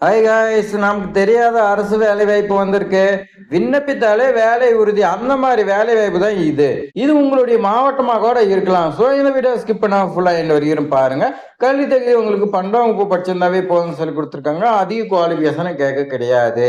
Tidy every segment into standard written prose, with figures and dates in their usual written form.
Hi guys, நமக்கு தெரியாத அரசு வேலை வாய்ப்பு வந்திருக்கு. விண்ணப்பித்தாலே வேலை உறுதி, அந்த மாதிரி வேலை வாய்ப்பு தான் இது. இது உங்களுடைய மாவட்டமாக கூட இருக்கலாம். ஸோ இந்த வீடியோ ஸ்கிப் பண்ணாம ஃபுல்லா இந்த வரைக்கும் பாருங்க. கல்வி தகுதி உங்களுக்கு 12ஆம் வகுப்பு படிச்சிருந்தாவே போதும்னு சொல்லி கொடுத்துருக்காங்க. அதிக குவாலிஃபிகேஷனை கேட்க கிடையாது.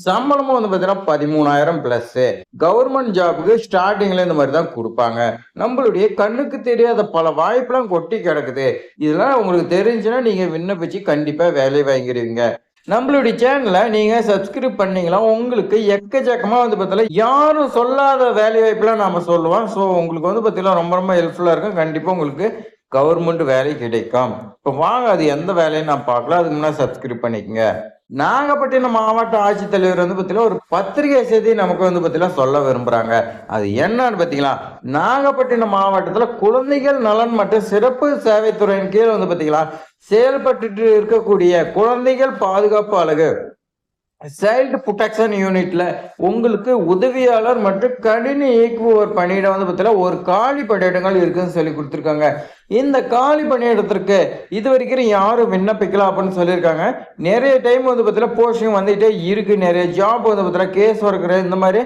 சம்பளமும் வந்து பார்த்தீங்கன்னா 13,000 பிளஸ். கவர்மெண்ட் ஜாபுக்கு ஸ்டார்டிங்ல இந்த மாதிரி தான் கொடுப்பாங்க. நம்மளுடைய கண்ணுக்கு தெரியாத பல வாய்ப்புலாம் கொட்டி கிடக்குது. இதெல்லாம் உங்களுக்கு தெரிஞ்சுன்னா நீங்க விண்ணப்பிச்சு கண்டிப்பா வேலை வாங்கிடுவீங்க. நம்மளுடைய சேனலை நீங்க சப்ஸ்கிரைப் பண்ணீங்களா, உங்களுக்கு எக்கச்சக்கமா வந்து பார்த்தீங்கன்னா யாரும் சொல்லாத வேலை வாய்ப்புலாம் நாம சொல்லுவோம். ஸோ உங்களுக்கு வந்து பார்த்தீங்கன்னா ரொம்ப ரொம்ப ஹெல்ப்ஃபுல்லா இருக்கும். கண்டிப்பா உங்களுக்கு கவர்மெண்ட் வேலை கிடைக்கும். இப்போ வாங்க அது எந்த வேலைன்னு நான் பார்க்கலாம். அதுக்கு முன்னாடி சப்ஸ்கிரைப் பண்ணிக்கங்க. நாகப்பட்டினம் மாவட்ட ஆட்சித்தலைவர் வந்து பார்த்தீங்கன்னா ஒரு பத்திரிகை செய்தி நமக்கு வந்து பார்த்தீங்கன்னா சொல்ல விரும்புறாங்க. அது என்னன்னு பார்த்தீங்களா, நாகப்பட்டினம் மாவட்டத்தில் குழந்தைகள் நலன் மற்றும் சிறப்பு சேவைத்துறையின் கீழ் வந்து பார்த்தீங்களா செயல்பட்டு இருக்கக்கூடிய குழந்தைகள் பாதுகாப்பு அலகு சைல்டு புரொடெக்ஷன் யூனிட்ல உங்களுக்கு உதவியாளர் மற்றும் கணினி இயக்குவோர் பணியிடம் வந்து பார்த்தீங்கன்னா ஒரு காலி பணியிடங்கள் இருக்குன்னு சொல்லி கொடுத்துருக்காங்க. இந்த காலி பணியிடத்திற்கு இது வரைக்கும் யாரும் விண்ணப்பிக்கலாம் அப்படின்னு சொல்லியிருக்காங்க. நிறைய டைம் வந்து பார்த்தீங்கன்னா போஸ்டிங் வந்துகிட்டே இருக்கு. நிறைய ஜாப் வந்து பார்த்தீங்கன்னா கேஸ் ஒர்க்கர், இந்த மாதிரி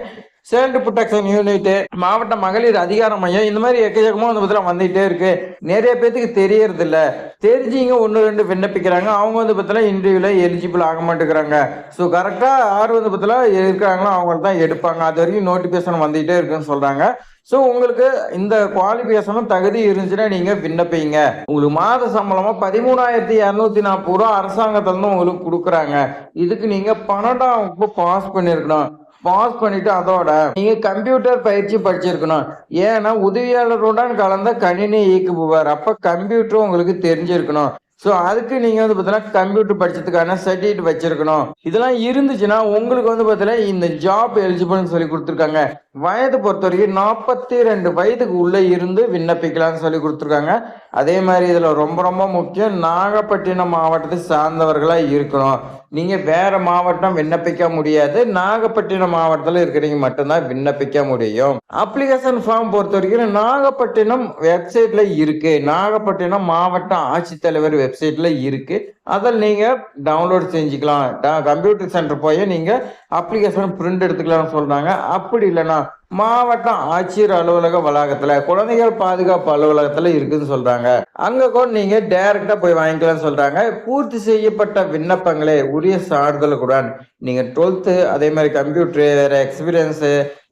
சைல்டு புரொடெக்ஷன் யூனிட், மாவட்ட மகளிர் அதிகார மையம், இந்த மாதிரி எக்கச்சக்கமா வந்து பார்த்தீங்கன்னா வந்துகிட்டே இருக்கு. நிறைய பேத்துக்கு தெரியறது இல்லை. தெரிஞ்சிங்க ஒன்று ரெண்டு விண்ணப்பிக்கிறாங்க. அவங்க வந்து பார்த்தீங்கன்னா இன்டர்வியூல எலிஜிபிள் ஆக மாட்டேங்கிறாங்க. ஸோ கரெக்டாக யார் வந்து பார்த்தீங்கன்னா இருக்கிறாங்களோ அவங்க தான் எடுப்பாங்க. அது வரைக்கும் நோட்டிஃபிகேஷன் வந்துகிட்டே இருக்குன்னு சொல்றாங்க. ஸோ உங்களுக்கு இந்த குவாலிஃபிகேஷனும் தகுதி இருந்துச்சுன்னா நீங்க விண்ணப்பிங்க. உங்களுக்கு மாத சம்பளமா 13,240 ரூபா அரசாங்கத்திலிருந்து உங்களுக்கு கொடுக்குறாங்க. இதுக்கு நீங்க 12ஆம் வகுப்பு பாஸ் பண்ணிருக்கணும். பாஸ் பண்ணிட்டு அதோட நீங்க கம்ப்யூட்டர் பயிற்சி படிச்சிருக்கணும். ஏன்னா உதவியாளருடன் கலந்த கணினி இயக்குபவர், அப்ப கம்ப்யூட்டர் உங்களுக்கு தெரிஞ்சிருக்கணும். ஸோ அதுக்கு நீங்க வந்து பார்த்தீங்கன்னா கம்ப்யூட்டர் படிச்சதுக்கான சர்டிஃபிகேட் வச்சிருக்கணும். இதெல்லாம் இருந்துச்சுன்னா உங்களுக்கு வந்து பார்த்தீங்கன்னா இந்த ஜாப் எலிஜிபிள்னு சொல்லி கொடுத்துருக்காங்க. வயது பொறுத்த வரைக்கும் 42 வயதுக்கு உள்ள இருந்து விண்ணப்பிக்கலாம்னு சொல்லி கொடுத்துருக்காங்க. அதே மாதிரி இதுல ரொம்ப ரொம்ப முக்கியம், நாகப்பட்டினம் மாவட்டத்தை சார்ந்தவர்களா இருக்கணும். நீங்க வேற மாவட்டம் விண்ணப்பிக்க முடியாது. நாகப்பட்டினம் மாவட்டத்தில் இருக்கிறீங்க மட்டும்தான் விண்ணப்பிக்க முடியும். அப்ளிகேஷன் ஃபார்ம் பொறுத்த வரைக்கும் நாகப்பட்டினம் வெப்சைட்ல இருக்கு. நாகப்பட்டினம் மாவட்ட ஆட்சித்தலைவர் வெப்சைட்ல இருக்கு. அதில் நீங்க டவுன்லோட் செஞ்சுக்கலாம். கம்ப்யூட்டர் சென்டர் போய் நீங்க அப்ளிகேஷன் பிரிண்ட் எடுத்துக்கலாம்னு சொல்றாங்க. அப்படி இல்லைன்னா மாவட்ட ஆட்சியர் அலுவலக வளாகத்துல குழந்தைகள் பாதுகாப்பு அலுவலகத்துல இருக்குன்னு சொல்றாங்க. அங்க கூட நீங்க டைரக்டா போய் வாங்கிக்கலாம் சொல்றாங்க. பூர்த்தி செய்யப்பட்ட விண்ணப்பங்களே உரிய சான்றிதழுடன் நீங்க 12th, அதே மாதிரி கம்ப்யூட்டர், வேற எக்ஸ்பீரியன்ஸ்,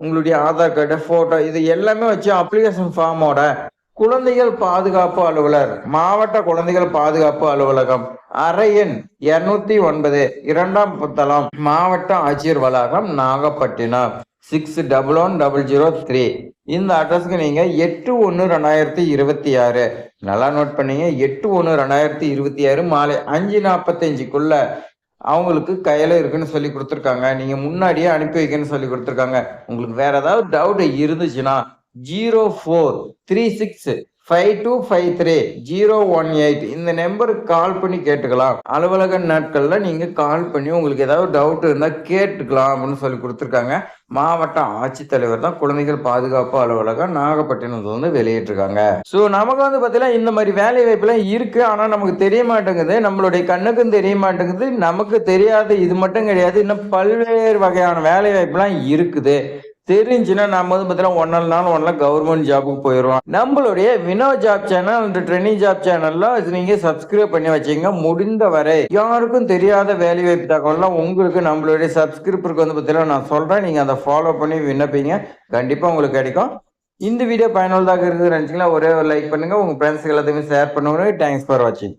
உங்களுடைய ஆதார் கார்டு, போட்டோ, இது எல்லாமே வச்சு அப்ளிகேஷன் ஃபார்மோட குழந்தைகள் பாதுகாப்பு அலுவலர், மாவட்ட குழந்தைகள் பாதுகாப்பு அலுவலகம், அறை எண் 209, 2ஆம் புத்தளம், மாவட்ட ஆட்சியர் வளாகம், நாகப்பட்டினம் 601003. இந்த அட்ரஸ்க்கு நீங்க 8/1/2026 நல்லா நோட் பண்ணீங்க. 8/1/2026 மாலை 5:45க்குள்ள அவங்களுக்கு கையில இருக்குன்னு சொல்லி கொடுத்துருக்காங்க. நீங்க முன்னாடியே அனுப்பி வைக்கணும்னு சொல்லி கொடுத்துருக்காங்க. உங்களுக்கு வேற ஏதாவது டவுட் இருந்துச்சுன்னா 04365253 இந்த நம்பருக்கு கால் பண்ணி கேட்டுக்கலாம். அலுவலக நாட்கள்ல நீங்க கால் பண்ணி உங்களுக்கு ஏதாவது டவுட் இருந்தா கேட்டுக்கலாம் அப்படின்னு சொல்லி கொடுத்துருக்காங்க. மாவட்ட ஆட்சித்தலைவர் தான் குழந்தைகள் பாதுகாப்பு அலுவலகம் நாகப்பட்டினத்துல வந்து வெளியிட்டிருக்காங்க. ஸோ நமக்கு வந்து பார்த்தீங்கன்னா இந்த மாதிரி வேலை வாய்ப்புலாம் இருக்கு. ஆனா நமக்கு தெரிய மாட்டேங்குது. நம்மளுடைய கண்ணுக்கும் தெரிய மாட்டேங்குது. நமக்கு தெரியாது இது மட்டும் கிடையாது, இன்னும் பல்வேறு வகையான வேலை வாய்ப்புலாம் இருக்குது. தெரிஞ்சுன்னா நம்ம வந்து பார்த்தீங்கன்னா ஒன்ல கவர்மெண்ட் ஜாபுக்கு போயிடுவோம். நம்மளுடைய Vino job channel, training job சேனல்ல நீங்க சப்ஸ்கிரைப் பண்ணி வச்சீங்க. முடிந்த வரை யாருக்கும் தெரியாத வேலை வாய்ப்பு தகவல்லாம் உங்களுக்கு நம்மளுடைய சப்ஸ்கிரிப்பருக்கு வந்து பார்த்தீங்கன்னா நான் சொல்றேன். நீங்க அதை ஃபாலோ பண்ணி விண்ணப்பிங்க. கண்டிப்பா உங்களுக்கு கிடைக்கும். இந்த வீடியோ பயனுள்ளதாக இருக்குது நினைச்சீங்களா, ஒரே ஒரு லைக் பண்ணுங்க. உங்க ஃப்ரெண்ட்ஸ்க்கு எல்லாத்தையுமே ஷேர் பண்ணுங்க. தேங்க்ஸ் ஃபார் வாட்சிங்.